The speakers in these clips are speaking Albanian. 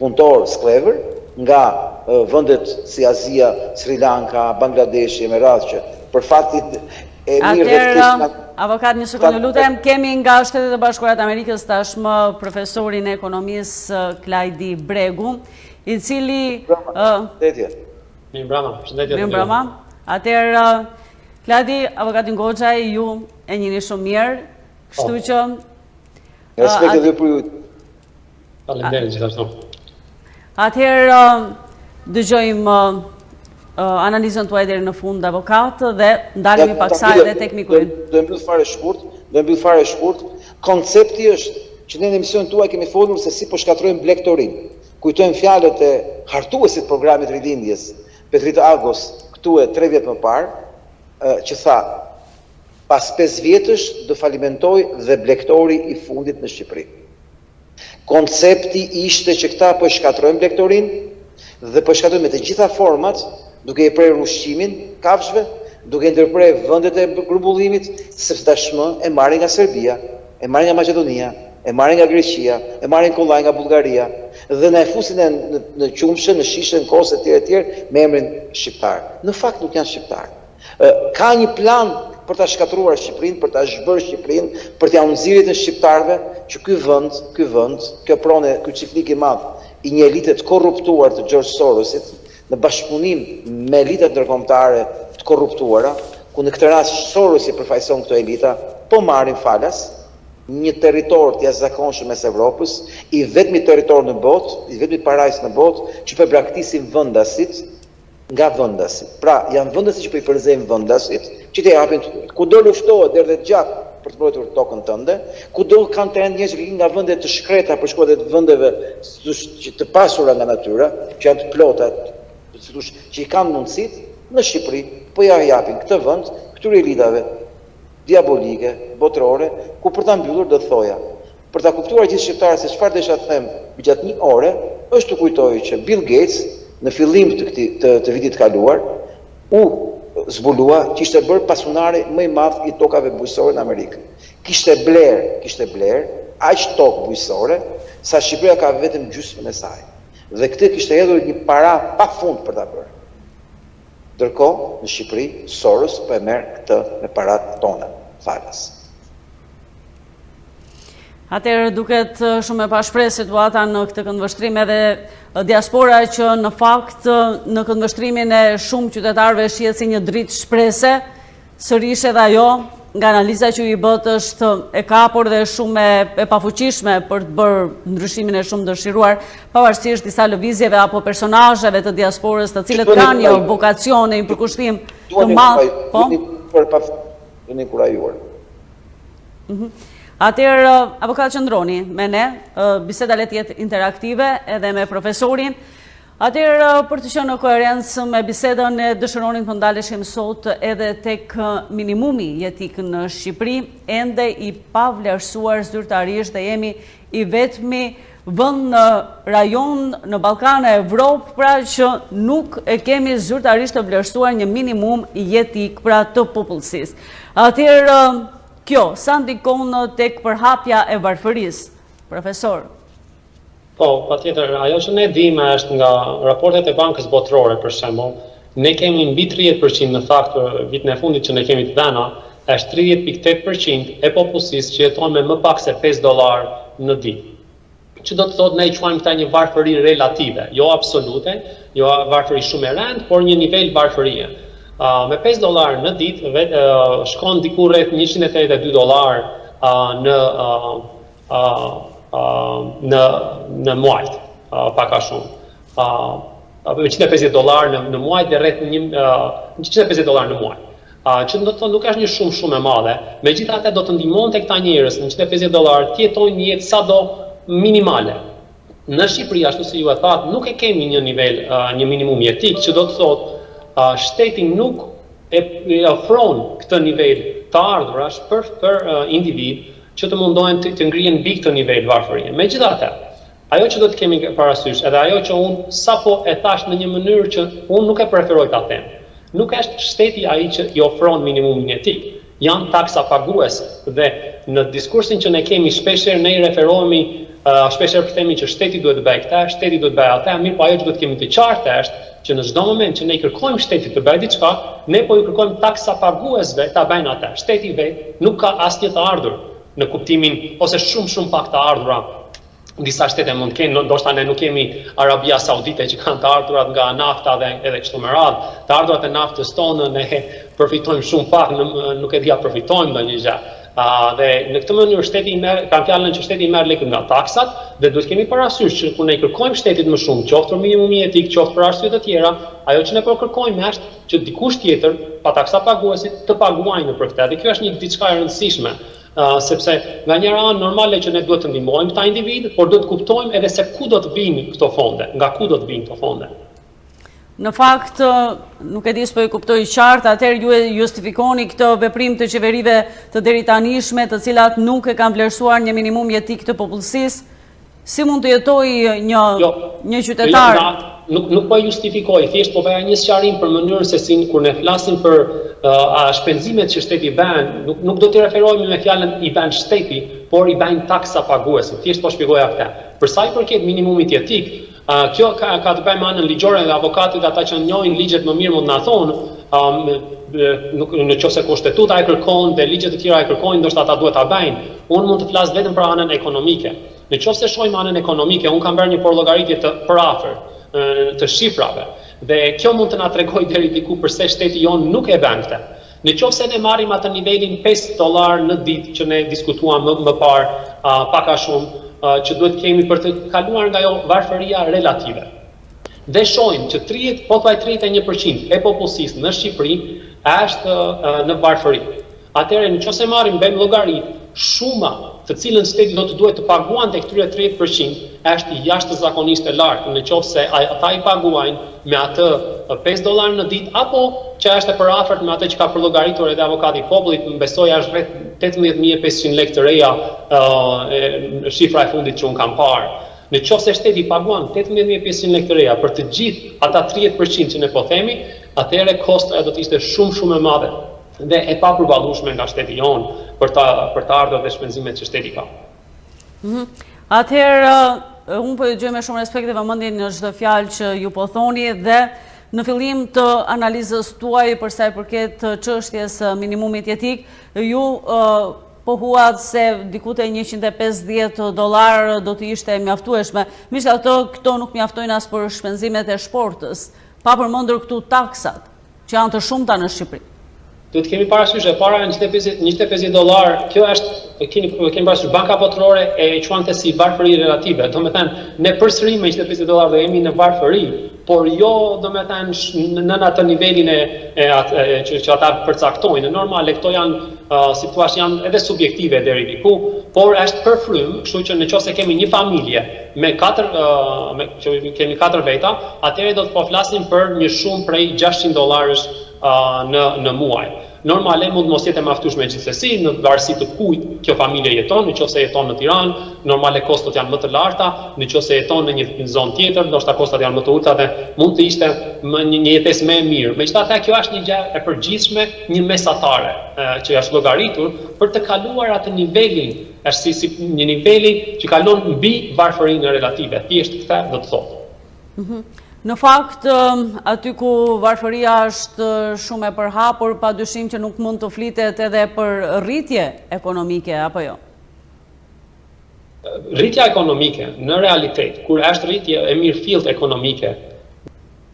punëtor sklever nga vendet si Azia, Sri Lanka, Bangladesh, Emirat, që për faktit e mirë dhe të kishë... Avokat, një sekundë, lutem, kemi nga Shtetet e Bashkuara të Amerikës tashmë profesorin e ekonomisë Klajdi Bregu, i cili... Mirë mbrama. Atëherë, Klajdi, avokatin Goxhaj, ju e njini shumë mirë, kështu që... Respekt edhe për ju. Faleminderit gjithashtu. Atëherë, dëgjojmë analizën tuaj deri në fund, avokat, dhe ndalemi pak sa edhe tek mikurin. Do mbyll fare shkurt. Koncepti është që ne në emisionin tuaj kemi folur se si po shkatrojmë blegtorin. Kujtojmë fjalët e hartuesit programit rilindjes, Petrita Agos, këtu e 3 vjet më parë, që tha, pas 5 vjetësh do falimentoj dhe blegtori i fundit në Shqipëri. Koncepti ishte që këta po shkatrojmë blegtorin dhe po shkatrojmë me të gjitha format, duke i prerë ushqimin, kafshëve, duke i ndërprerë vendet e grumbullimit, sepse tashmë e marrin nga Serbia, e marrin nga Maqedonia, e marrin nga Greqia, e marrin kollaj nga Bullgaria, dhe na e fusin në qumshë, në shishe, në kose etj. Me emrin shqiptar. Në fakt nuk janë shqiptar. Ka një plan për ta shkatruar Shqipërinë, për ta zhbërë Shqipërinë, për t'ia nxirrit në shqiptarëve që ky vend, kjo pronë, ky çiftlik i madh i një elite të korruptuar të George Sorosit, në bashkëpunim me elitat ndërkombëtare të korruptuara, ku në këtë rast Sorosi përfaqëson këto elita, po marrin falas një territor të jashtëzakonshëm mes Evropës, i vetmi territor në botë, i vetmi parajs në botë që përbragtisin vendasit nga vendasit. Pra, janë vendasit që po i përzejnë vendasit, që të japin kudo luftohet deri dhe gjatë për të mbrojtur tokën tënde, kudo kanë terren njerëz që nga vende të shkreta për shkuar të vendeve të pasura nga natyra, që janë të plota, që i kanë mundësit, në Shqipëri, po ja japin këtë vend, këtyre elitave diabolike, botrore, ku për ta mbyllur do thoja. Për ta kuptuar gjithë shqiptarët se çfarë desha të them gjatë 1 ore, është të kujtoj që Bill Gates në fillim të vitit të kaluar u zbulua që ishte bërë pasunari më i madh i tokave bujqësore në Amerikë. Kishte bler aq tokë bujqësore sa Shqipëria ka vetëm gjysmën e saj. Dhe këtë kishte hedhur një para pafund për ta bërë. Ndërkohë, në Shqipëri, Soros po e merr këtë me paratë tona, falas. Atëherë duket shumë e pashpresë situata në këtë këndvështrim, edhe diaspora që në fakt në këndvështrimin e shumë qytetarëve shihet si një dritë shprese, sërish edhe ajo nga analiza që i bët është e kapur dhe shumë e pafuqishme për të bërë ndryshimin e shumë dëshiruar, pavarësisht disa lëvizjeve apo personazheve të diasporës të cilët kanë një vokacion e një përkushtim të madh, po? Duhen inkurajuar. Atëherë, avokat qëndroni me ne, biseda le të jetë interaktive edhe me profesorin. Atëherë, për të qenë në koherencë me bisedën e dëshironin të ndaleshim sot edhe tek minimumi jetik në Shqipëri, ende i pavlerësuar zyrtarisht dhe jemi i vetmi vend në rajon në Ballkan e Evropë, pra që nuk e kemi zyrtarisht të vlerësuar një minimum jetik pra të popullsisë. Atëherë, kjo, sa ndikon tek përhapja e varfërisë, profesor? Po, patjetër, ajo që ne dimë është nga raportet e Bankës Botërore, për shembull, ne kemi mbi 30% në fakt vitin e fundit që ne kemi të dhëna, është 30.8% e popullsisë që jeton me më pak se $5 në ditë. Që do të thotë ne i quajmë këta një varfëri relative, jo absolute, jo varfëri shumë e rëndë, por një nivel varfërie. Me $5 në ditë shkon diku rreth $182 në muajt, pak a shumë. $150 në muajt dhe rreth $150 në muaj. Që do të thonë nuk është një shumë e madhe. Megjithatë do të ndihmonte këta njerëz në $150 të jetojnë një jetë sado minimale. Në Shqipëri, ashtu si ju e thatë, nuk e kemi një nivel, një minimum jetik, që do të thotë shteti nuk e ofron këtë nivel të ardhurash për individ që të mundohen të ngrihen mbi këtë nivel varfërie. Megjithatë, ajo që do të kemi parasysh, edhe ajo që unë sapo e thash në një mënyrë që unë nuk e preferoj ta them, nuk është shteti ai që i ofron minimumin jetik. janë taksa paguese dhe në diskursin që ne kemi shpeshherë ne i referohemi shpeshherë themi që shteti duhet të bëjë këtë, shteti duhet të bëjë atë, mirë po ajo që duhet të kemi të qartë është që në çdo moment që ne i kërkojmë shtetit të bëjë diçka, ne po i kërkojmë taksa paguesve ta bëjnë atë. Shteti vetë nuk ka asnjë të ardhur në kuptimin ose shumë pak të ardhura. Disa shtete mund të kenë, ndoshta ne nuk kemi Arabia Saudite që kanë të ardhurat nga nafta dhe edhe kështu me radhë. Të ardhurat e naftës tonë ne përfitojmë shumë pak, nuk e di a përfitojmë ndonjë gjë. Dhe në këtë mënyrë shteti kanë fjalën që shteti merr lekët nga taksat dhe duhet kemi parasysh që kur ne kërkojmë shtetit më shumë, qoftë për minimumi etik, qoftë për arsye të tjera, ajo që ne po kërkojmë është që dikush tjetër, pa taksa paguesit, të paguajnë për këtë. Dhe kjo është një diçka e rëndësishme. Sepse nga njëra anë normale që ne duhet të ndihmojmë këta individ, por duhet të kuptojmë edhe se ku do të vinë këto fonde, nga ku do të vinë këto fonde. Në fakt, nuk e di s'po e kuptoj qartë, atëherë ju e justifikoni këtë veprim të qeverive të deritanishme, të cilat nuk e kanë vlerësuar një minimum jetik të popullsisë. Si mund të jetojë një qytetar? Nuk po justifikoj, thjesht po bëja një sqarim për mënyrën se si kur ne flasim për shpenzimet që shteti bën, nuk do të referohemi me fjalën i bën shteti, por i bën taksa paguese. Thjesht po shpjegoja këtë. Për sa i përket minimumit jetik, kjo ka të bëjë me anën ligjore dhe avokatët ata që njohin ligjet më mirë mund na thonë, në qoftë se kushtetuta e kërkon dhe ligjet e tjera e kërkojnë, ndoshta ata duhet ta bëjnë. Unë mund të flas vetëm për anën ekonomike. Në qoftë se shohim anën ekonomike, unë kam bërë një llogaritje të përafërt të shifrave. Dhe kjo mund të na tregojë deri diku pse shteti jon nuk e bën këtë. Në qoftë se ne marrim atë nivelin $5 në ditë që ne diskutuam më parë, pak a shumë, që duhet kemi për të kaluar nga ajo varfëria relative. Dhe shohim që 31% e popullsisë në Shqipëri është në varfëri. Atëherë nëse marrim bëjmë llogaritë, shuma të cilën shteti do të duhet të paguante këtyre 30% është jashtëzakonisht e lartë, nëse ata i paguajnë me atë $5 në ditë apo që është e përafërt me atë që ka përllogaritur edhe avokati i popullit, më besoj është rreth 18.500 lekë të reja shifra e fundit që unë kam parë. Nëse shteti paguan 18.500 lekë të reja për të gjithë ata 30% që ne po themi, atëherë kosta do të ishte shumë e madhe dhe e papërballueshme nga shteti jonë për të ardhur dhe shpenzimet që shteti ka. Atëherë, unë po dëgjoj me shumë respekt dhe vëmendje në çdo fjalë që ju po thoni dhe në fillim të analizës tuaj për sa i përket çështjes minimumit jetik, ju po huat se diku te $150 do të ishte mjaftueshme. Megjithatë, këto nuk mjaftojnë as për shpenzimet e shportës, pa përmendur këtu taksat, që janë të shumta në Shqipëri. Duhet kemi parasysh e para $150, kjo është kemi parasysh Banka Botërore e quante si varfëri relative. Domethënë ne përsëri me $150 do jemi në varfëri, por jo domethënë në atë nivelin që ata përcaktojnë. Normale këto janë si thua janë edhe subjektive deri diku, por është për frym, kështu që nëse kemi një familje me kemi 4 veta, atëherë do të po flasim për një shumë prej $600 në muaj. Normale mund mos jetë mjaftueshme gjithsesi, në varësi të kujt kjo familje jeton, nëse jeton në Tiranë, normale kostot janë më të larta, nëse jeton në një zonë tjetër, ndoshta kostat janë më të ulta dhe mund të ishte një jetesë më e mirë. Megjithatë, kjo është një gjë e përgjithshme, një mesatare që është llogaritur për të kaluar atë nivelin, është si një niveli që kalon mbi varfërinë relative. Thjesht këtë do të thotë. Në fakt, aty ku varfëria është shumë e përhapur, padyshim që nuk mund të flitet edhe për rritje ekonomike, apo jo? Rritja ekonomike, në realitet, kur është rritje e mirëfillt ekonomike,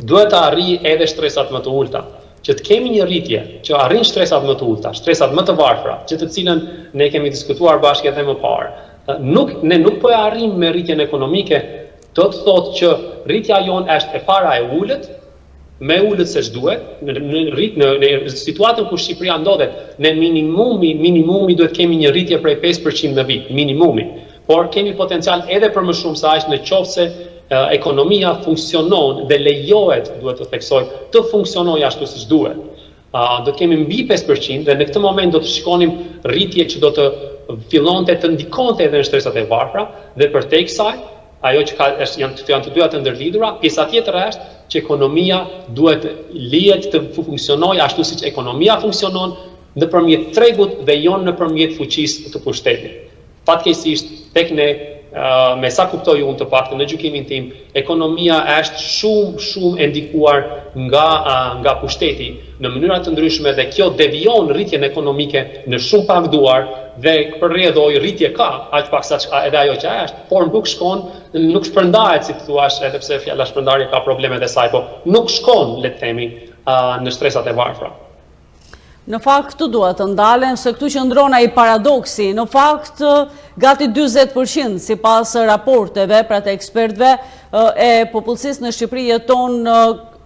duhet të arrijë edhe stresat më të ulta. Që të kemi një rritje që arrin stresat më të ulta, stresat më të varfëra, që të cilën ne kemi diskutuar bashkë edhe më parë. Ne nuk po e arrijmë me rritjen ekonomike, do të thotë që rritja jonë është e para e ulët, me ulët se ç'duhet, në situatën ku Shqipëria ndodhet, në minimumi duhet kemi një rritje prej 5% në vit, minimumi. Por kemi potencial edhe për më shumë se aq në qoftë se ekonomia funksionon dhe lejohet, duhet të theksoj, të funksionojë ashtu siç duhet. Do të kemi mbi 5% dhe në këtë moment do të shikonim rritje që do të fillonte të ndikonte edhe në stresat e varfra dhe përtej kësaj ajo që janë të dyja të ndërlidhura, pjesa tjetër është që ekonomia duhet lihet të funksionojë ashtu siç ekonomia funksionon, nëpërmjet tregut dhe jo nëpërmjet fuqisë të pushtetit. Fatkeqësisht tek ne me sa kuptoj unë të paktën në gjykimin tim, ekonomia është shumë e ndikuar nga pushteti në mënyra të ndryshme dhe kjo devion rritjen ekonomike në shumë pak duar dhe përrjedhoj rritje ka, aq pak sa edhe ajo që është, por nuk shpërndahet, si thuash, edhe pse fjala shpërndarje ka problemet e saj, po nuk shkon, le të themi, në stresat e varfra. Në fakt këtu duhet të ndalen, se këtu që ndrona i paradoksi, në fakt gati 20% si pas raporteve pra të ekspertve e popullsisë në Shqipëri jeton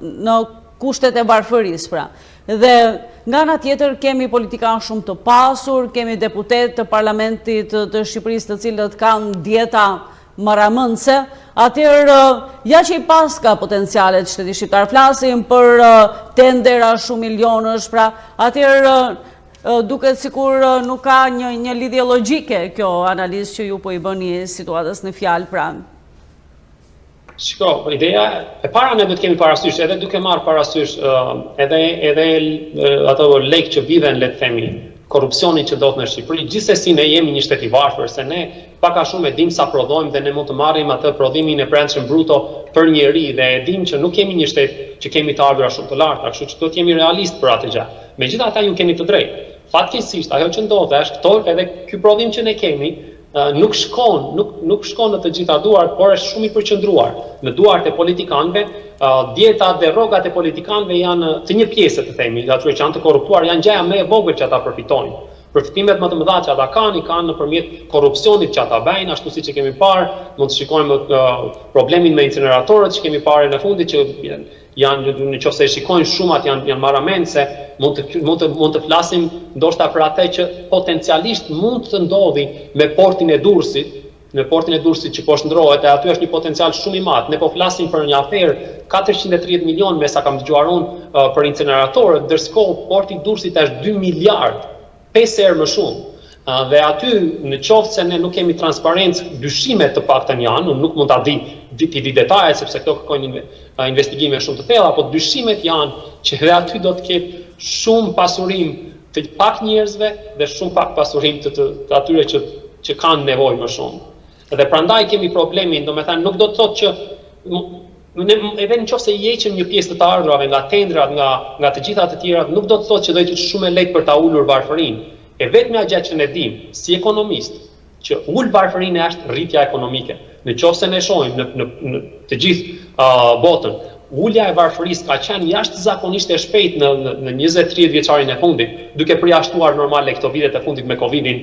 në kushtet e varfërisë pra. Dhe nga ana tjetër kemi politikanë shumë të pasur, kemi deputet të parlamentit të Shqipërisë të cilët kanë dieta maramëndse, atëherë ja që i pas ka potencialet shteti shqiptar, flasim për tendera shumë milionësh, pra atëherë duket sikur nuk ka një lidhje logjike kjo analizë që ju po i bëni situatës në fjalë pra. Shiko, ideja e para ne do të kemi parasysh, edhe duke marrë parasysh edhe ato lek që vidhen, le të themi, korrupsioni që ndodh në Shqipëri, gjithsesi ne jemi një shtet i varfër, se ne pak a shumë e dim sa prodhojmë dhe ne mund të marrim atë prodhimin e brendshëm bruto për njeri dhe e dim që nuk kemi një shtet që kemi të ardhura shumë të larta, kështu që do të jemi realist për atë gjë. Megjithatë ju keni të drejtë. Fatkeqësisht ajo që ndodh është këto edhe ky prodhim që ne kemi nuk shkon në të gjitha duart, por është shumë i përqendruar në duart e politikanëve. Dietat dhe rrogat e politikanëve janë të një pjesë të themi, atyre që janë të korruptuar, janë gjëja më e vogël që ata përfitojnë. Përfitimet më të mëdha që ata kanë nëpërmjet korrupsionit që ata bëjnë, ashtu siç e kemi parë, mund të shikojmë problemin me incineratorët që kemi parë në fundit që janë, nëse e shikojnë shumat janë maramendse, mund të flasim ndoshta për atë që potencialisht mund të ndodhi me portin e Durrësit, në portin e Durrësit që po shndrohet, e aty është një potencial shumë i madh. Ne po flasim për një aferë 430 milion me sa kam dëgjuar unë për incineratorët, ndërkohë porti i Durrësit është 2 miliard, 5 herë më shumë. Dhe aty, në qoftë se ne nuk kemi transparencë, dyshimet të paktën janë, unë nuk mund ta di detajet sepse këto kërkojnë investigime shumë të thella, po dyshimet janë që edhe aty do të ketë shumë pasurim të pak njerëzve dhe shumë pak pasurim të atyre që kanë nevojë më shumë. Dhe prandaj kemi problemin, domethënë nuk do të thotë që edhe nëse i heqim një pjesë të ardhurave nga tendrat, nga të gjitha të tjerat, nuk do të thotë që do të jetë shumë e lehtë për ta ulur varfërinë. E vetmja gjë që ne dim si ekonomist, që ul varfërinë është rritja ekonomike. Nëse ne shohim në të gjithë botën, ulja e varfërisë ka qenë jashtëzakonisht e shpejtë në 20-30 vjeçarin e fundit, duke përjashtuar normale këto vitet e fundit me Covidin,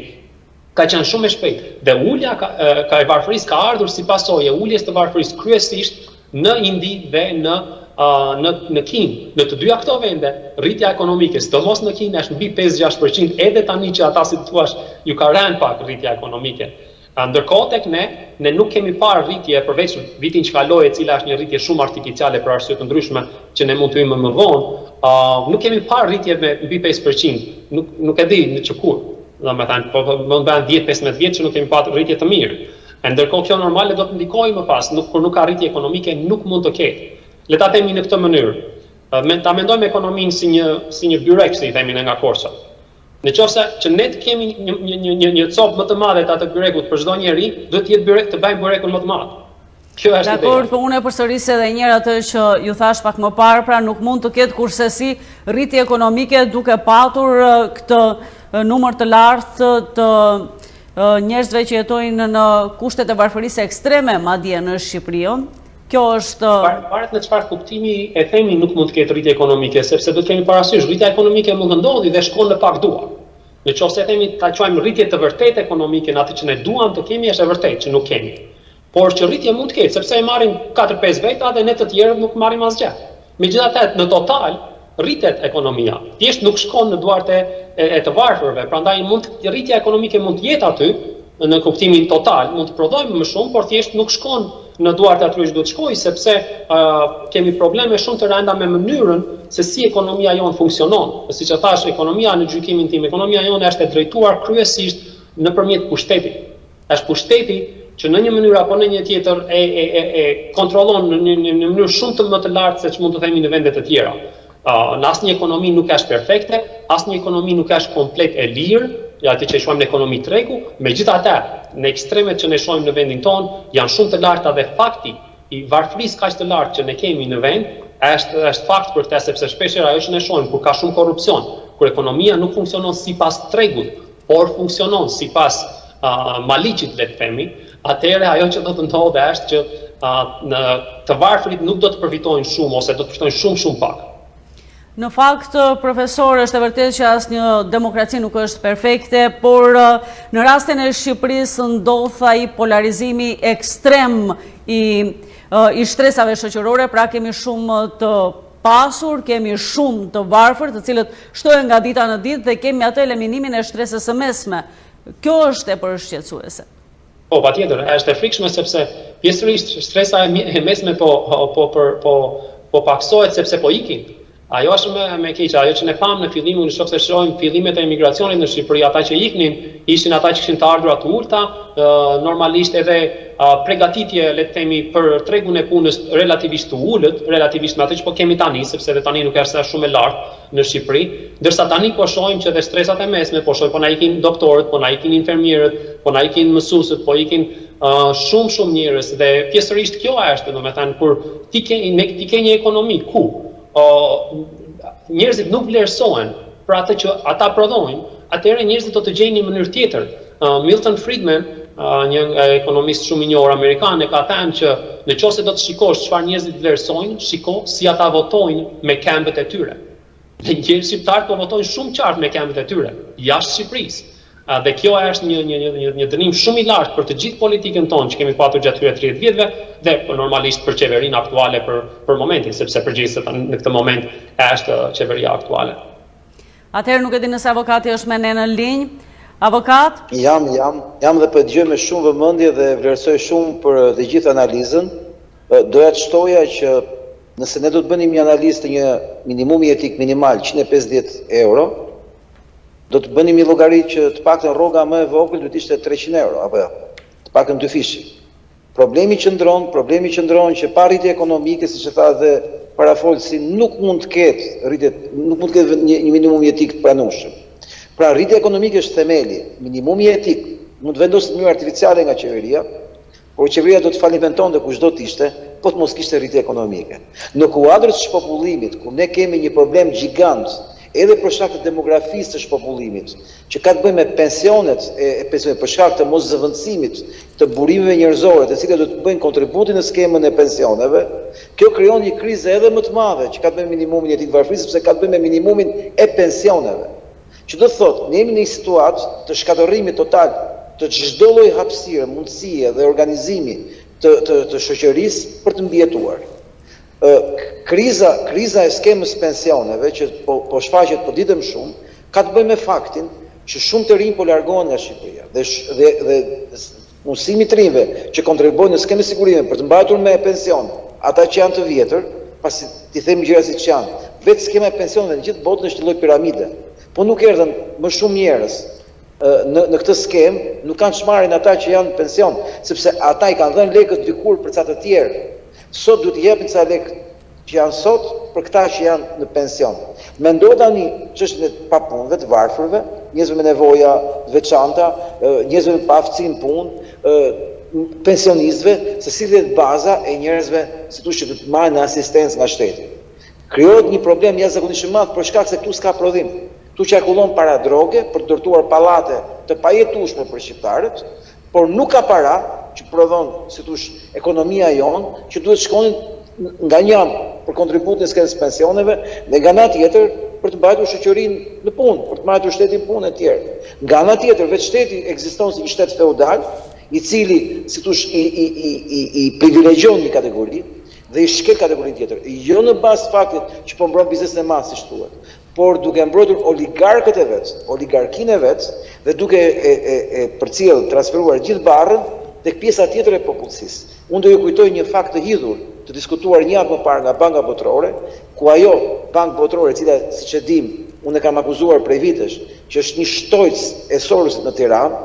ka qenë shumë e shpejtë. Dhe ulja e varfërisë ka ardhur si pasojë e uljes të varfërisë kryesisht në Indi dhe në Kinë. Në të dyja këto vende, rritja ekonomike, sidomos në Kinë, është mbi 5-6%, edhe tani që ata si thua ju ka rënë pak rritja ekonomike. Ndërkohë tek ne nuk kemi parë rritje përveç vitin që kaloi, e cila është një rritje shumë artificiale për arsye të ndryshme që ne mund të hyjmë më vonë, nuk kemi parë rritje me mbi 5%. Nuk e di në çkur. Domethënë, po mund të bëhen 10-15 vjet që nuk kemi pasur rritje të mirë. Ndërkohë kjo normale do të ndikojë më pas, kur nuk ka rritje ekonomike nuk mund të ketë. Le ta themi në këtë mënyrë. Ta mendojmë ekonominë si një byrek, si i themi ne nga Korça. Nëse që ne të kemi një copë më të madhe të atë byrekut për çdo njeri, duhet të jetë byrek të bëjmë byrekun më të madh. Kjo është ideja. Dakor, po unë e përsëris edhe një herë atë që ju thash pak më parë, pra nuk mund të ketë kursesi rritje ekonomike duke patur këtë numër të lartë të njerëzve që jetojnë në kushtet e varfërisë ekstreme madje në Shqipëri. Kjo është paret në çfarë kuptimi e themi nuk mund të ketë rritje ekonomike, sepse do të kemi parasysh rritja ekonomike mund të ndodhi dhe shkon në pak duar. Nëse themi ta quajmë rritje të vërtetë ekonomike në atë që ne duam të kemi, është e vërtetë që nuk kemi. Por që rritje mund të ketë, sepse e marrin 4-5 veta dhe ne të tjerët nuk marrim asgjë. Megjithatë, në total rritet ekonomia. Thjesht nuk shkon në duart e të varfërve, prandaj rritja ekonomike mund të jetë aty në kuptimin total, mund të prodhojmë më shumë, por thjesht nuk shkon në duart e atyre që duhet shkojë, sepse kemi probleme shumë të rënda me mënyrën se si ekonomia jonë funksionon. Siç e thash, ekonomia në gjykimin tim, ekonomia jonë është e drejtuar kryesisht nëpërmjet pushtetit. Është pushteti që në një mënyrë apo në një tjetër e kontrollon në një mënyrë shumë më të lartë se ç'mund të themi në vende të tjera. Në asnjë ekonomi nuk është perfekte, asnjë ekonomi nuk është komplet e lirë, atë që e shohim në ekonomi tregu, megjithatë, në ekstremet që ne shohim në vendin tonë janë shumë të larta dhe fakti i varfërisë kaq të lartë që ne kemi në vend është fakt për këtë, sepse shpeshherë ajo që ne shohim kur ka shumë korrupsion, kur ekonomia nuk funksionon sipas tregut, por funksionon sipas maliqit, le të themi, atëherë ajo që do të ndodhë është që të varfërit nuk do të përfitojnë shumë ose do të përfitojnë shumë pak. Në fakt, profesor, është e vërtet që asnjë demokraci nuk është perfekte, por në rastin e Shqipërisë ndodh ai polarizimi ekstrem i shtresave shoqërore, pra kemi shumë të pasur, kemi shumë të varfër, të cilët shtohen nga dita në ditë dhe kemi atë eliminimin e shtresës së mesme. Kjo është e përshqetësuese. Po, patjetër, është e frikshme sepse pjesërisht stresa e mesme po paksohet sepse po ikin. Ajo është me keqe, ajo që ne pam në fillimin, në shok se shohim fillimet e emigracionit në Shqipëri, ata që iknin ishin ata që kishin të ardhura të ulta, normalisht edhe pregatitje, le të themi, për tregun e punës relativisht të ulët, relativisht me atë që po kemi tani, sepse edhe tani nuk është shumë e lartë në Shqipëri, ndërsa tani po shohim që dhe stresat e mesme, po shohim po na ikin doktorët, po na ikin infermierët, po na ikin mësuesët, po ikin shumë njerëz dhe pjesërisht kjo është, domethënë kur ti ke një ekonomi ku njerëzit nuk vlerësohen për atë që ata prodhojnë, atëherë njerëzit do të gjejnë një mënyrë tjetër. Milton Friedman, një ekonomist shumë i njohur amerikan, ka thënë që nëse do të shikosh çfarë njerëzit vlerësojnë, shiko si ata votojnë me këmbët e tyre. Dhe njerëzit shqiptarë po votojnë shumë qartë me këmbët e tyre, jashtë Shqipërisë. Dhe kjo është një dënim shumë i lartë për të gjithë politikën tonë që kemi patur gjatë këtyre 30 vjetëve dhe normalisht për qeverinë aktuale për momentin, sepse përgjegjësia në këtë moment është qeveria aktuale. Atëherë nuk e di nëse avokati është me ne në linjë. Avokat? Jam dhe po dëgjoj me shumë vëmendje dhe vlerësoj shumë për të gjithë analizën. Doja të shtoja që nëse ne do të bënim një analizë të një minimumi etik minimal 150 euro, do të bënim një llogaritë që të paktën rroga më e vogël do të ishte 300 euro, apo jo, të paktën 2 fishi. Problemi qëndron që pa rritje ekonomike, siç e tha dhe parafolsi, nuk mund të ketë një minimum etik të pranueshëm. Pra rritja ekonomike është themeli, minimumi etik mund të vendoset në mënyrë artificiale nga qeveria, por qeveria do të falimentonte kushdo të ishte, po të mos kishte rritje ekonomike. Në kuadrin e shpopullimit, ku ne kemi një problem gjigant edhe për shkak të demografisë të shpopullimit, që ka të bëjë me pensionet për shkak të moszëvendësimit të burimeve njerëzore, të cilat do të bëjnë kontributin në skemën e pensioneve, kjo krijon një krizë edhe më të madhe që ka të bëjë me minimumin e varfërisë, sepse ka të bëjë me minimumin e pensioneve. Që do të thotë, ne jemi në një situatë të shkatërrimit total të çdo lloji hapësire, mundësie dhe organizimi të shoqërisë për të mbijetuar. Kriza e skemës pensioneve, që po shfaqet po ditëm shumë, ka të bëjë me faktin që shumë të rinj po largohen nga Shqipëria dhe mësimi të rinjve që kontribuojnë në skemën e sigurimit për të mbajtur me pension, ata që janë të vjetër, pasi ti themi gjëra siç janë, vetë skema e pensioneve në gjithë botën është një lloj piramide, po nuk erdhën më shumë njerëz në këtë skemë, nuk kanë çmarrin ata që janë në pension, sepse ata i kanë dhënë lekët dikur për ca të tjerë. Sot duhet i japin ca lekë që janë sot për këta që janë në pension. Mendoj tani çështën e papunëve, të varfërve, njerëzve me nevoja të veçanta, njerëzve me paaftësi në punë, pensionistëve, se si dhe baza e njerëzve sikur që do të marrin asistencë nga shteti. Krijohet një problem jashtëzakonisht i madh për shkak se këtu s'ka prodhim. Këtu qarkullon para droge për të ndërtuar pallate të pajetueshme për shqiptarët, por nuk ka para që prodhon, si thosh, ekonomia jonë, që duhet shkonin nga një anë për kontributin e skemës pensioneve, dhe nga ana tjetër për të mbajtur shoqërinë në punë, për të mbajtur shtetin në punë e tjerë. Nga ana tjetër, vetë shteti ekziston si një shtet feudal, i cili, si thosh, i privilegjon një kategori dhe i shkel kategorinë tjetër. Jo në bazë faktit që po mbron biznesin e madh, siç thuhet, por duke mbrojtur oligarkët e vet, oligarkinë e vet, dhe duke përcjell, transferuar gjithë barrën tek pjesa tjetër e popullsisë. Unë do ju kujtoj një fakt të hidhur, të diskutuar një javë më parë nga Banka Botërore, ku ajo Bankë Botërore, e cila, siç e dim, unë e kam akuzuar prej vitesh, që është një shtojcës e Sorosit në Tiranë,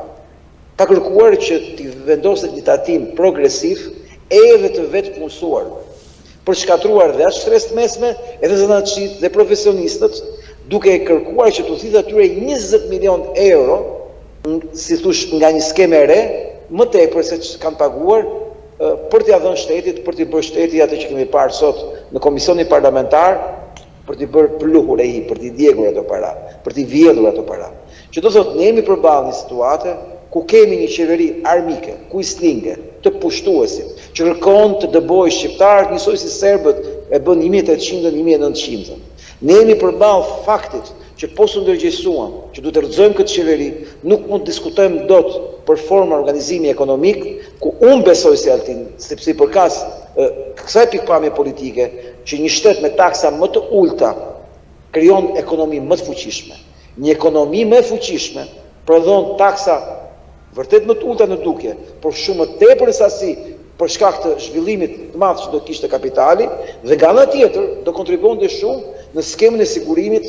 ka kërkuar që t'i vendoset një tatim progresiv edhe të vetë punësuar, për shkatruar dhe atë shtresë të mesme, edhe zanatçit dhe profesionistët, duke kërkuar që t'u thithë atyre 20 milion euro, si thush nga një skemë e re, më tepër se që kanë paguar për t'ia dhënë shtetit, për t'i bërë shteti atë që kemi parë sot në komisionin parlamentar, për t'i bërë pluhur e i, për t'i djegur ato para, për t'i vjedhur ato para. Që do thotë, ne jemi përballë një situate ku kemi një qeveri armike, kuislinge, të pushtuesit, që kërkon të dëbojë shqiptarët njësoj si serbët e bën 1800-1900. Ne jemi përballë faktit që po së ndërgjegjësuam, që duhet të rrëzojmë këtë qeveri, nuk mund të diskutojmë dot për forma organizimi ekonomik, ku unë besoj si Altin, sepse i përkas kësaj pikpamje politike, që një shtet me taksa më të ulta krijon ekonomi më të fuqishme. Një ekonomi më e fuqishme prodhon taksa vërtet më të ulta në dukje, por shumë më tepër në sasi për shkak të zhvillimit të madh që do të kishte kapitali, dhe nga ana tjetër do kontribuonte shumë në skemën e sigurimit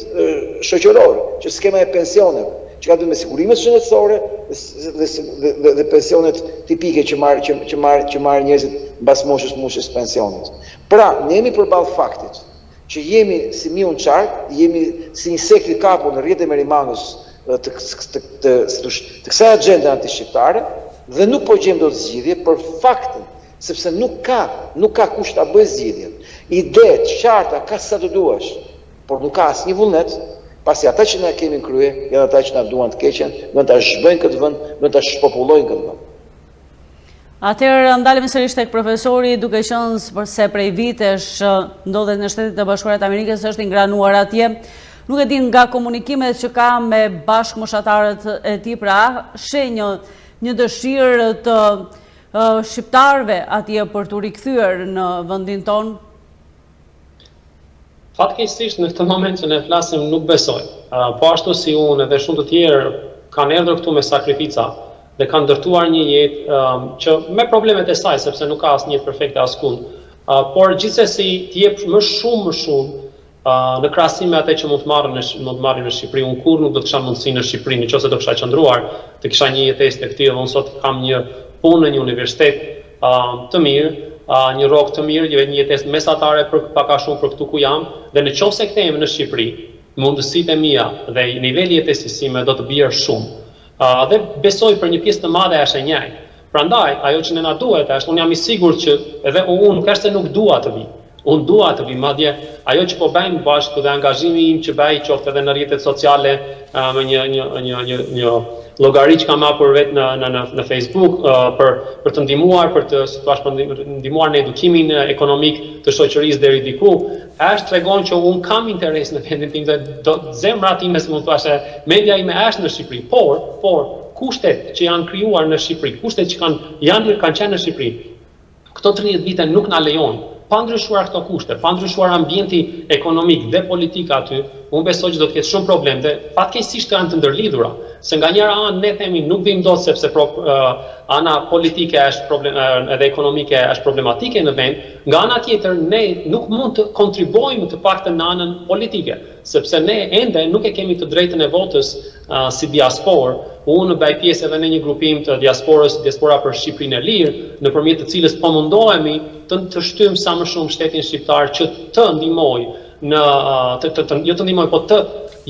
shoqëror, që skema e pensioneve, që ka të bëjë me sigurimet shëndetësore dhe pensionet tipike që marr njerëzit mbas moshës pensionit. Pra, ne jemi përballë faktit që jemi si miun qark, jemi si insekt i kapur në rrjetin e Merimangës të kësaj agjende antishqiptare, dhe nuk po gjejmë dot zgjidhje për faktin, sepse nuk ka kush ta bëjë zgjidhjen. Ide të qarta ka sa të duash, por nuk ka asnjë vullnet, pasi ata që na kemi në krye, janë ata që na duan të keqen, do ta zhbëjnë këtë vend, do ta shpopullojnë këtë vend. Atëherë ndalemi sërish tek profesori, duke qenë se prej vitesh ndodhet në Shtetet e Bashkuara të Amerikës, është ingranuar atje. Nuk e din nga komunikimet që ka me bashkëmoshatarët e tij, pra sheh një dëshirë të shqiptarëve atje për t'u rikthyer në vendin tonë? Fatkeqësisht në këtë moment që ne flasim nuk besoj. Po ashtu si unë dhe shumë të tjerë kanë erdhur këtu me sakrifica dhe kanë ndërtuar një jetë që me problemet e saj, sepse nuk ka asnjë jetë perfekte askund, por gjithsesi të jep më shumë në krahasim me atë që mund të marrin në Shqipëri. Unë kur nuk do të kisha mundësi në Shqipëri, nëse do kisha qëndruar, të kisha një jetesë të këtij, dhe unë sot kam një punë në një universitet të mirë, një rrogë të mirë, një jetesë mesatare për pak a shumë për këtu ku jam, dhe nëse kthehemi në Shqipëri, mundësitë e mia dhe niveli i jetesës sime do të bjerë shumë. Dhe besoj për një pjesë të madhe është e njëjtë. Prandaj, ajo që ne na duhet është, unë jam i sigurt që edhe unë nuk është se nuk dua të vi. Unë dua të vi, madje ajo që po bëjmë bashkë dhe angazhimi im që bëj qoftë edhe në rrjetet sociale me një llogari që kam hapur vetë në Facebook për të ndihmuar, për ndihmuar në edukimin ekonomik të shoqërisë deri diku, është tregon që unë kam interes në vendin tim dhe zemra time, si mund thashë, media ime është në Shqipëri, por kushtet që janë krijuar në Shqipëri, kushtet që kanë qenë në Shqipëri, këto 30 vite nuk na lejon. Pa ndryshuar këto kushte, pa ndryshuar ambienti ekonomik dhe politika aty, unë besoj që do të ketë shumë problem dhe fatkeqësisht janë të ndërlidhura. Se nga njëra anë ne themi nuk vim dot sepse ana politike edhe ekonomike është problematike në vend, nga ana tjetër ne nuk mund të kontribuojmë të paktën në anën politike, sepse ne ende nuk e kemi të drejtën e votës si diasporë. Unë bëj pjesë edhe në një grupim të diaspora për Shqipërinë e lirë, nëpërmjet të cilës po mundohemi të shtyjmë sa më shumë shtetin shqiptar që të ndihmojë jo të ndihmojë, po të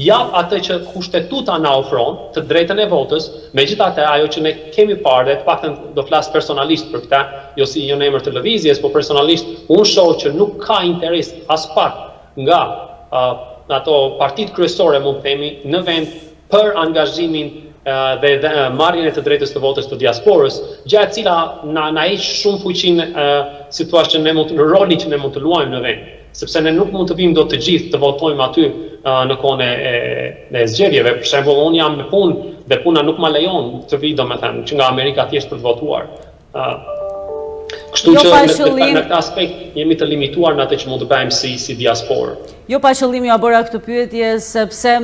jap atë që kushtetuta na ofron, të drejtën e votës. Megjithatë, ajo që ne kemi parë, dhe të paktën do flas personalisht për këtë, jo në emër të lëvizjes, por personalisht unë shoh që nuk ka interes as pak nga ato partitë kryesore, mund të themi, në vend për angazhimin dhe marrjen e të drejtës të votës të diasporës, gjë e cila na heq shumë fuqinë situatë në rolin që ne mund të luajmë në vend, sepse ne nuk mund të vim dot të gjithë të votojmë aty në kohën e zgjedhjeve. Për shembull, unë jam në punë dhe puna nuk ma lejon të vi, domethënë, që nga Amerika thjesht për të votuar. Kështu që në këtë aspekt jemi të limituar në atë që mund të bëjmë si diasporë. Jo pa qëllim ja bëra këtë pyetje sepse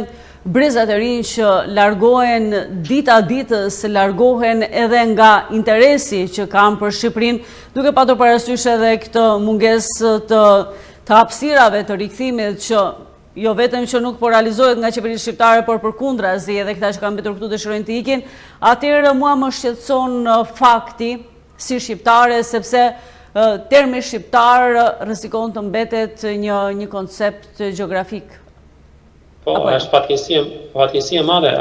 brezat e rinj që largohen dita ditës, largohen edhe nga interesi që kanë për Shqipërinë, duke patur parasysh edhe këtë mungesë të hapësirave të rikthimit që jo vetëm që nuk po realizohet nga qeveria shqiptare, por përkundrazi edhe këta që kanë mbetur këtu dëshirojnë të ikin. Atëherë mua më shqetëson fakti si shqiptare, sepse termi shqiptar rrezikon të mbetet një koncept gjeografik. Po, është fatkeqësi e madhe.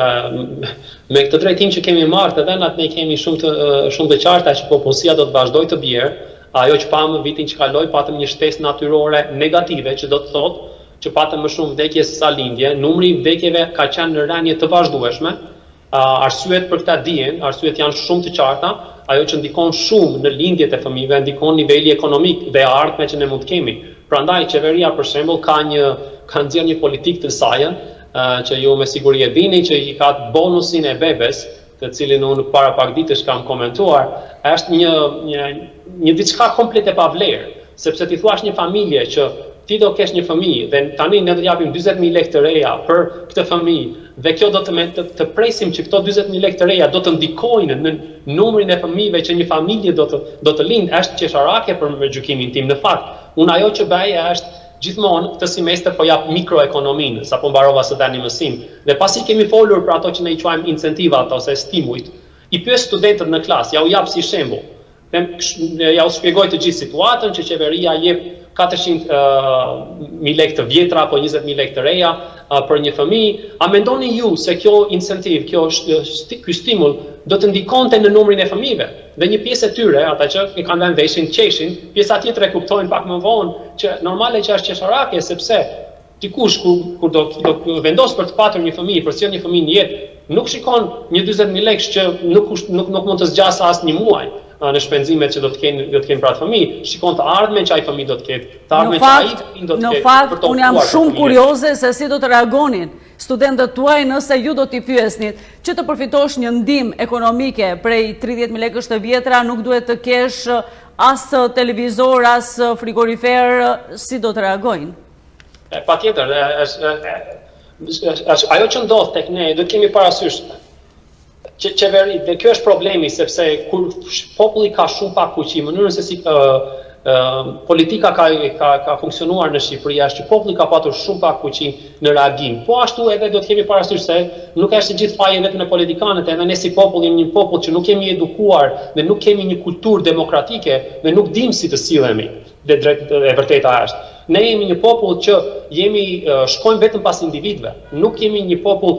Me këtë drejtim që kemi marrë edhe natë ne kemi shumë të qarta që popullsia do të vazhdojë të bjerë. Ajo që pamë vitin që kaloi, patëm një shtesë natyrore negative, që do të thotë që patëm më shumë vdekje se sa lindje, numri i vdekjeve ka qenë në rënje të vazhdueshme. Arsyet për këta dihen, arsyet janë shumë të qarta, ajo që ndikon shumë në lindjet e fëmijëve, ndikon niveli ekonomik dhe ardhme që ne mund të kemi. Prandaj qeveria për shembull ka nxjerrë një politikë të saj, që ju me siguri e dini, që i ka bonusin e bebes, të cilin unë para pak ditësh kam komentuar, është një diçka komplet e pavlerë, sepse ti thuash një familje që ti do kesh një fëmijë dhe tani ne do t'japim 40.000 lekë të reja për këtë fëmijë dhe kjo do të presim që këto 40.000 lekë të reja do të ndikojnë në numrin e fëmijëve që një familje do të lindë, është qesharake për gjykimin tim. Në fakt, unë ajo që bëj është gjithmonë këtë semestër po jap mikroekonominë, sapo mbarova së dani mësim, dhe pasi kemi folur për ato që ne i quajmë incentivat ose stimujt, i pyes studentët në klasë, ja u jap si shembull. Ja u shpjegoj të gjithë situatën që qeveria jep 400.000 lekë të vjetra apo 20.000 lekë të reja për një fëmijë. A mendoni ju se kjo incentiv, ky stimull do të ndikonte në numrin e fëmijëve? Dhe një pjesë e tyre, ata që i kanë vënë veshin, qeshin, pjesa tjetër e kuptojnë pak më vonë që normale që është qesharake, sepse dikush kur do vendos për të patur një fëmijë, për të sjellë një fëmijë në jetë, nuk shikon një 40.000 lekë që nuk mund të zgjasë as një muaj në shpenzimet që do të kenë për atë fëmijë, shikon të ardhmen që ai fëmijë do të ketë, të ardhmen që ai fëmijë do të ketë. Në fakt, unë jam shumë kurioze se si do të reagonin studentët tuaj nëse ju do t'i pyesnit që të përfitosh një ndihmë ekonomike prej 30.000 lekësh të vjetra, nuk duhet të kesh as televizor, as frigorifer, si do të reagojnë? Patjetër, ajo që ndodh tek ne, do të kemi parasysh qeveri, dhe kjo është problemi, sepse kur populli ka shumë pak fuqi, mënyrën se si politika ka funksionuar në Shqipëri është që populli ka patur shumë pak fuqi në reagim. Po ashtu edhe do të kemi parasysh se nuk është gjithë faje vetëm e politikanët, edhe ne si popull jemi një popull që nuk jemi edukuar dhe nuk kemi një kulturë demokratike dhe nuk dim si të sillemi. Dhe e vërteta është. Ne jemi një popull që shkojmë vetëm pas individëve. Nuk jemi një popull,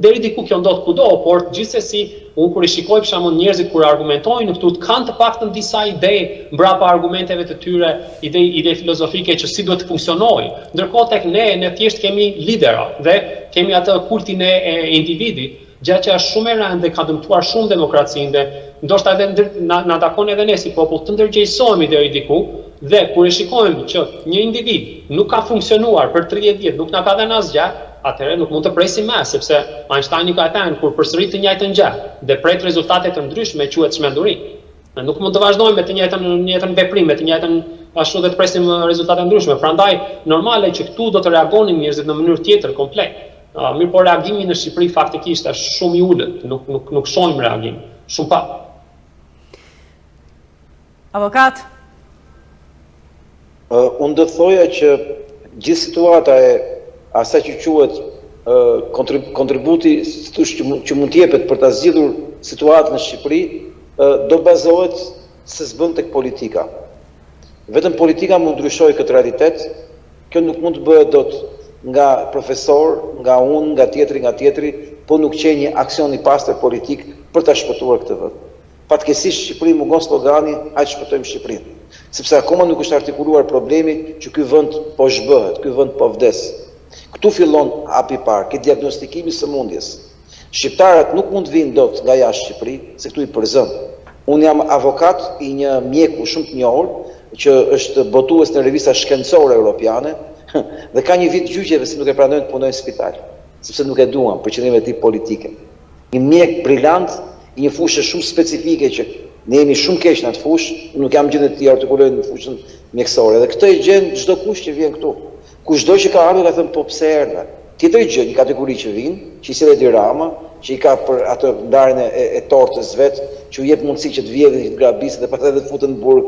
deri diku kjo ndodh kudo, por gjithsesi, unë kur i shikoj për shembull njerëzit kur argumentojnë këtu, kanë të paktën disa ide mbrapa argumenteve të tyre, ide filozofike që si duhet të funksionojë. Ndërkohë tek ne thjesht kemi lidera dhe kemi atë kultin e individit, gjë që është shumë e rëndë dhe ka dëmtuar shumë demokracinë dhe ndoshta edhe na takon edhe ne si popull të ndërgjegjësohemi deri diku. Dhe kur e shikojmë që një individ nuk ka funksionuar për 30 vjet, nuk na ka dhënë asgjë, atëherë nuk mund të presim më, sepse Einsteini ka thënë kur përsërit të njëjtën gjë dhe pret rezultate të ndryshme quhet çmenduri. Ne nuk mund të vazhdojmë me të njëjtën veprim, me të njëjtën ashtu dhe të presim rezultate ndryshme. Prandaj normale që këtu do të reagonin njerëzit në mënyrë tjetër komplet. Mirë, po reagimi në Shqipëri faktikisht është shumë i ulët, nuk shohim reagim, shumë pak. Avokat, unë do të thoja që gjithë situata e asaj që quhet kontributi që mund të jepet për ta zgjidhur situatën në Shqipëri do bazohet se s'bën tek politika. Vetëm politika mund të ndryshojë këtë realitet. Kjo nuk mund të bëhet dot nga profesor, nga unë, nga tjetri, po nuk qenë një aksion i pastër politik për ta shpëtuar këtë vend. Fatkeqësisht Shqipëri mungon slogani hajde shpëtojmë Shqipërinë. Sepse akoma nuk është artikuluar problemi që ky vend po zhbëhet, ky vend po vdes. Këtu fillon hapi i parë, ke diagnostikimi i sëmundjes. Shqiptarët nuk mund të vinë dot nga jashtë Shqipëri, se këtu i përzën. Unë jam avokat i një mjeku shumë të njohur, që është botues në revista shkencore europiane, dhe ka një vit gjyqjeve se nuk e pranojnë të punojnë në spital, sepse nuk e duan për qëllimet e tij politike. Një mjek brillant, i një fushë shumë specifike që ne jemi shumë keq në atë fushë, nuk jam gjendë të artikuloj në fushën mjekësore. Dhe këtë e gjen çdo kush që vjen këtu. Kushdo që ka ardhur ka thënë po pse erdha. Tjetër gjë, një kategori që vin, që i sjellë Edi Rama, që i ka për atë ndarjen e tortës vet, që u jep mundësi që të vjedhin, që të grabisë dhe pastaj të futen në burg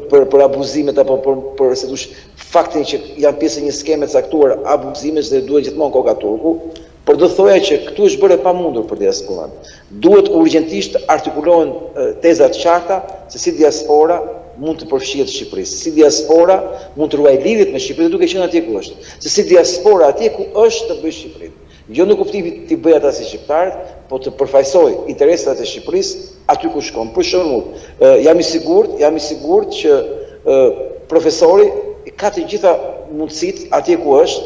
për abuzimet apo për se dush faktin që janë pjesë e një skeme të caktuar abuzimesh dhe duhet gjithmonë koka turku. Por do thoya që këtu është bërë e pamundur për diasporan. Duhet urgjentisht artikulohen teza të qarta se si diaspora mund të përfshihet Shqipërisë. Si diaspora mund të ruaj lidhjet me Shqipërinë duke qenë atje ku është. Se si diaspora atje ku është të bëjë Shqipërinë. Jo në kuptimin të bëj ata si shqiptarët, po të përfaqësoj interesat e Shqipërisë aty ku shkon. Për shembull, jam i sigurt që profesori ka të gjitha mundësitë atje ku është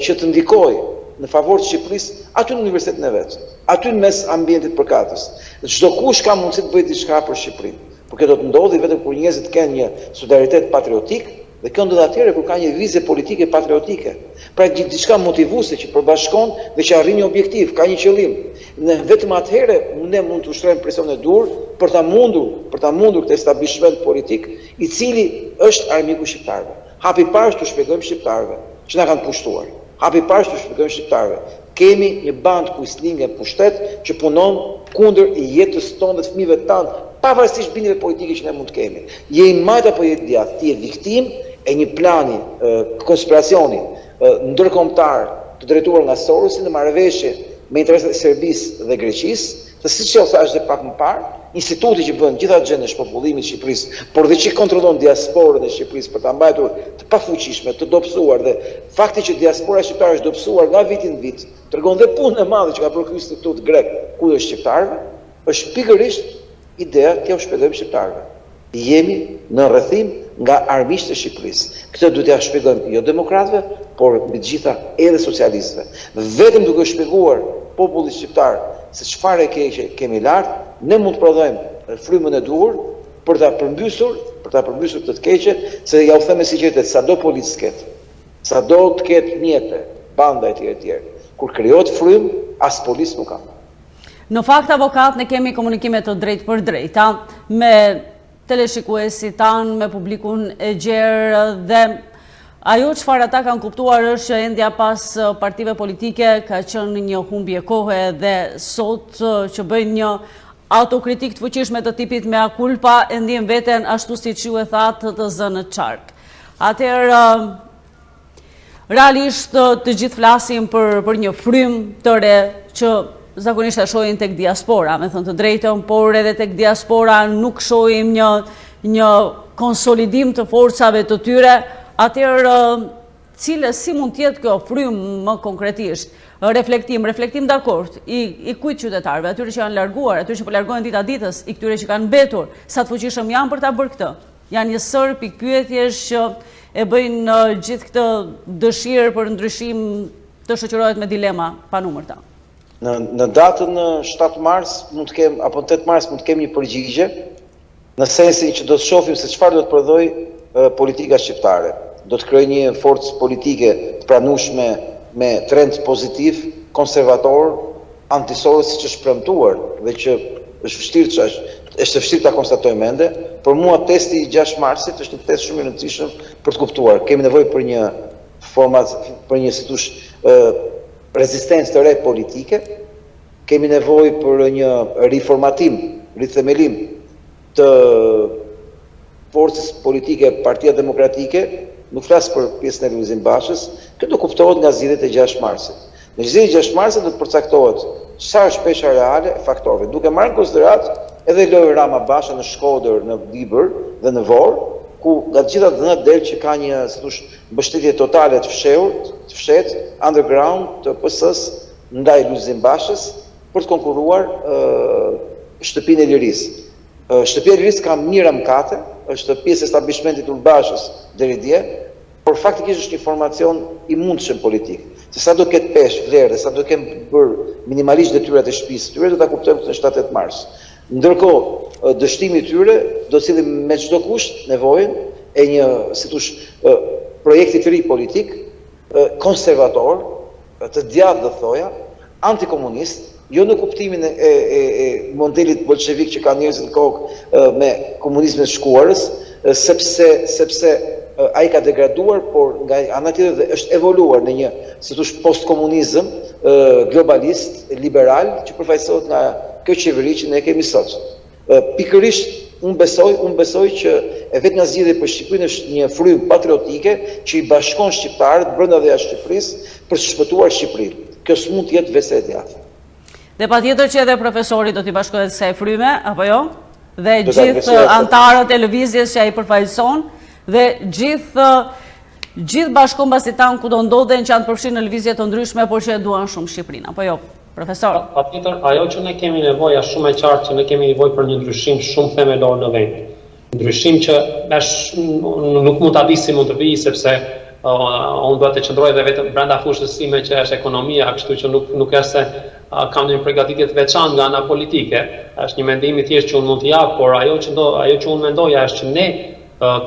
që të ndikojë në favor të Shqipërisë aty në universitetin e vet, aty në mes ambientit përkatës. Çdo kush ka mundësi të bëjë diçka për Shqipërinë. Por kjo do të ndodhi vetëm kur njerëzit kanë një solidaritet patriotik, dhe kjo ndodh atëherë kur ka një vizje politike patriotike. Pra diçka motivuese që përbashkon dhe që arrin një objektiv, ka një qëllim. Ne vetëm atëherë ne mund të ushtrojmë presion e dur për ta mundur këtë establishment politik i cili është armiku shqiptarëve. Hapi i parë është të shpjegojmë shqiptarëve që na kanë pushtuar. Hapi i parë është të shpjegojmë shqiptarëve. Kemi një band kuislinge pushtet që punon kundër jetës tonë dhe të fëmijëve tanë, pavarësisht bindjeve politike që ne mund të kemi. Je i majt apo je i djathtë, ti je viktimë e një plani konspiracioni ndërkombëtar të drejtuar nga Sorosi në marrëveshje me interesat e Serbisë dhe Greqisë, se siç u thash edhe pak më parë, instituti që bën gjitha gjendën e shpopullimit të Shqipërisë, por dhe që kontrollon diasporën e Shqipërisë për ta mbajtur të pafuqishme, të dobësuar dhe fakti që diaspora shqiptare është dobësuar nga viti në vit, tregon dhe punën e madhe që ka bërë ky institut grek kundër shqiptarëve, është pikërisht ideja të u shpjegojmë shqiptarëve. Jemi në rrethim nga armiqtë e Shqipërisë. Këtë duhet t'ia shpjegojmë jo demokratëve, por mbi të gjitha edhe socialistëve. Vetëm duke shpjeguar popullit shqiptar se çfarë e keqe kemi lart, ne mund të prodhojmë frymën e duhur për ta përmbysur këtë të keqe, se ja u them me sinqeritet, sado policë ketë, sado të ketë mjete, banda etj. Kur krijohet frymë, as policë nuk ka. Në fakt, avokat, ne kemi komunikime të drejtë për drejta me teleshikuesi tanë, me publikun e gjerë dhe ajo çfarë ata kanë kuptuar është që endja pas partive politike ka qenë një humbje kohe dhe sot që bëjnë një autokritik të fuqishme të tipit mea culpa e ndjen veten ashtu siç ju e thatë të zënë në çark. Atëherë realisht të gjithë flasim për një frym të re që zakonisht e shohim tek diaspora, me thënë të drejtën, por edhe tek diaspora nuk shohim një konsolidim të forcave të tyre. Atëherë, si mund t'jetë kjo frymë më konkretisht? Reflektim dakord i kujt qytetarëve, atyre që janë larguar, atyre që po largohen dita ditës, i këtyre që kanë mbetur, sa të fuqishëm janë për ta bërë këtë. Janë një sër pikpyetjesh që e bëjnë gjithë këtë dëshirë për ndryshim të shoqërohet me dilema panumërta. Në datën 7 mars mund të kem apo 8 mars mund të kem një përgjigje në sensin që do të shohim se çfarë do të prodhoj politika shqiptare. Do të krijojë një forcë politike të pranueshme me trend pozitiv, konservator, antisoros siç është premtuar dhe që është vështirë ta konstatojmë ende. Për mua testi i 6 marsit është një test shumë i rëndësishëm për të kuptuar. Kemi nevojë për një rezistencë të re politike, kemi nevojë për një riformatim, rithemelim të forcës politike Partia Demokratike, nuk flas për pjesën e Lulzim Bashës, kjo do kuptohet nga zgjedhjet e 6 marsit. Në zgjedhjet e 6 marsit do të përcaktohet çfarë është pesha reale e faktorëve, duke marrë në konsiderat edhe Lori Rama Basha në Shkodër, në Dibër dhe në Vorë, ku nga të gjitha dhënat del që ka një mbështetje totale të fshehtë, underground të PS-s ndaj Lulzim Bashës për të konkuruar Shtëpinë e Lirisë. Shtëpia e Lirisë ka mijëra mëkate, është pjesë e establishmentit Urbashës deri dje, por faktikisht është një formacion i mundshëm politik. Se sa do ketë peshë, vlerë dhe sa do kemë bërë minimalisht detyrat e shtëpisë tyre, do ta kuptojmë këtë në 7 mars. Ndërkohë, dështimi i tyre do të silli me çdo kusht nevojën e një, projekti të ri politik, konservator, të djathtë do thoja, antikomunist, jo në kuptimin e modelit bolshevik që ka njerëzit në kokë me komunizmin e shkuarës, sepse ai ka degraduar, por nga ana tjetër është evoluar në një, postkomunizëm globalist, liberal, që përfaqësohet nga kjo qeveri që ne kemi sot. Pikërisht unë besoj që e vetë nga zgjidhja për Shqipërinë është një frymë patriotike që i bashkon shqiptarët brenda dhe jashtë Shqipërisë për të shpëtuar Shqipërinë. Kjo s'mund të jetë vesë e djathtë. Dhe patjetër që edhe profesori do t'i bashkohet kësaj fryme, apo jo? dhe gjithë antarët e lëvizjes që ai përfaqëson dhe gjithë bashkëkombësit tanë ku do ndodhen që janë përfshirë në lëvizje të ndryshme, por që e duan shumë Shqipërinë, apo jo, profesor? Patjetër, ajo që ne kemi nevojë është shumë e qartë që ne kemi nevojë për një ndryshim shumë themelor në vend. Ndryshim që nuk mund ta di si mund të vijë sepse unë duhet të qëndroj dhe vetëm brenda fushës sime që është ekonomia, kështu që nuk është se kam një përgatitje të veçantë nga ana politike. Është një mendim i thjeshtë që unë mund të jap, por ajo që unë mendoja është që ne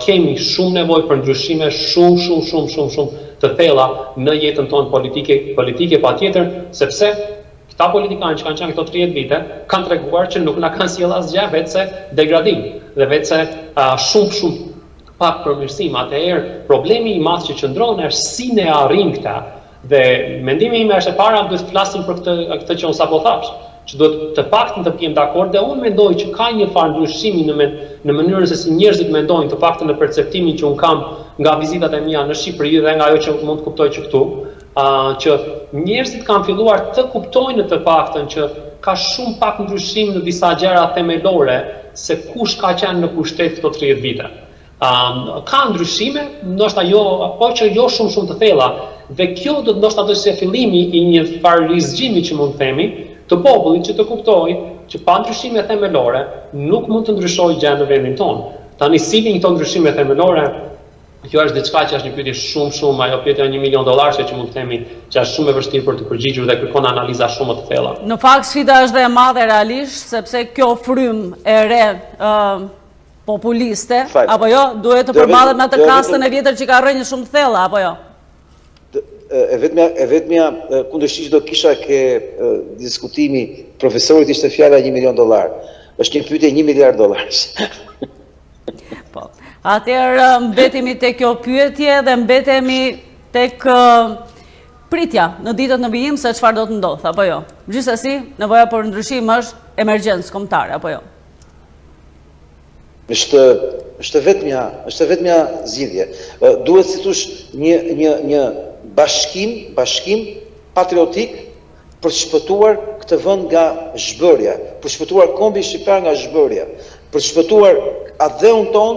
kemi shumë nevojë për ndryshime shumë të thella në jetën tonë politike patjetër, sepse këta politikanë që kanë qenë këto 30 vite kanë treguar që nuk na kanë sjellë asgjë vetëse degradim dhe vetëse shumë pak përmirësim. Atëherë problemi i madh që qëndron është si ne arrim këta. Dhe mendimi im është e para duhet të flasim për këtë që unë sapo thash, që duhet të paktën të jemi dakord dhe unë mendoj që ka një farë ndryshimi në mënyrën se si njerëzit mendojnë, të paktën në perceptimin që unë kam nga vizitat e mia në Shqipëri dhe nga ajo që mund të kuptoj që këtu, që njerëzit kanë filluar të kuptojnë të paktën që ka shumë pak ndryshim në disa gjëra themelore se kush ka qenë në pushtet këto 30 vite. Ka ndryshime, ndoshta jo, po që jo shumë të thella, dhe kjo do të ndoshta të ishte fillimi i një farë rizgjimi që mund të themi të popullit që të kuptojë që pa ndryshime themelore nuk mund të ndryshojë gjë në vendin tonë. Tani si vijnë këto ndryshime themelore, kjo është diçka që është një pyetje shumë ajo pyetja $1 milion që mund të themi që është shumë e vështirë për të përgjigjur dhe kërkon analiza shumë të thella. Në fakt sfida është dhe e madhe realisht, sepse kjo frymë e re populiste, apo jo, duhet të përballet me atë kastën e vjetër që ka rënë shumë të thella, apo jo? E vetmja kundërshti që do kisha ke diskutimi profesorit ishte fjala $1 milion. Është një pyetje $1 miliard. Po. Atëherë mbetemi tek kjo pyetje dhe mbetemi tek pritja në ditët në vijim se çfarë do të ndodh, apo jo? Gjithsesi, nevoja për ndryshim është emergjencë kombëtare, apo jo? Është vetmja zgjidhje. Duhet si thosh një bashkim patriotik për të shpëtuar këtë vend nga zhbërja, për të shpëtuar kombin shqiptar nga zhbërja, për të shpëtuar atdheun ton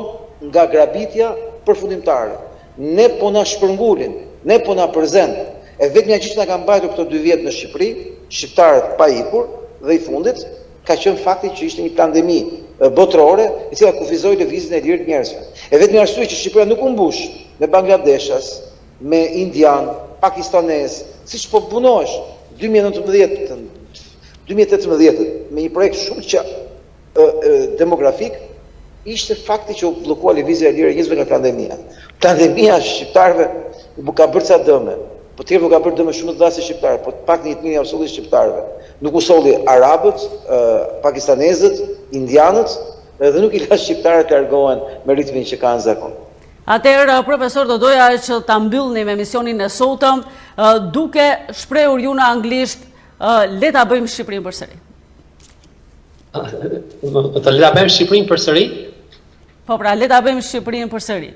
nga grabitja përfundimtare. Ne po na shpërngulin, ne po na përzen. E vetmja gjë që na ka mbajtur këto 2 vjet në Shqipëri, shqiptarët pa ikur dhe i fundit ka qenë fakti që ishte një pandemi botërore e cila kufizoi lëvizjen e lirë të njerëzve. E vetmi arsye që Shqipëria nuk u mbush me Bangladeshas, me indian, pakistanes, siç po punohesh 2018 me një projekt shumë që demografik, ishte fakti që u bllokua lëvizja e lirë e njerëzve nga pandemia. Pandemia shqiptarëve nuk ka bërë ca dëme, po tjerë nuk ka bërë dëme shumë të dhasë shqiptarë, po pak një etnia u solli shqiptarëve. Nuk u solli arabët, pakistanezët, indianët, dhe nuk i la shqiptarët të largohen me ritmin që kanë zakon. Atëherë, profesor, do doja që ta mbyllnim emisionin e sotëm duke shprehur ju në anglisht le ta bëjmë Shqipërinë përsëri. Le ta bëjmë Shqipërinë përsëri? Po pra, le ta bëjmë Shqipërinë përsëri.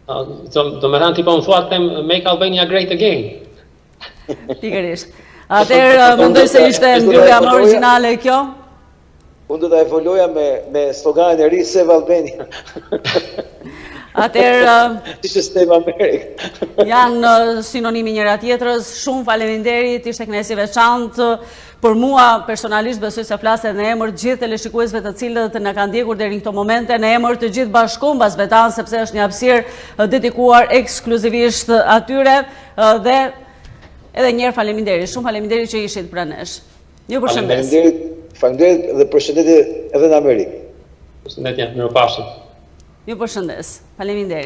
Do me thënë tipo më thua them make Albania great again. Pikërisht. Atëherë, mendoj se ishte mbyllja më origjinale kjo. Unë do ta evoluoja me sloganin e ri Save Albania. Atëherë, janë sinonimi njëra tjetrës, shumë faleminderit, ishte kënaqësi veçantë për mua personalisht, besoj se flaset në emër gjithë teleshikuesve të cilët na kanë ndjekur deri në këto momente, në emër të gjithë bashkëkombësve tanë, sepse është një hapësirë dedikuar ekskluzivisht atyre dhe edhe një herë faleminderit, shumë faleminderit që ishit pranë nesh. Ju përshëndes. Faleminderit dhe përshëndetje edhe në Amerikë. Përshëndetje, mirupafshim. Ju përshëndes. Faleminderit.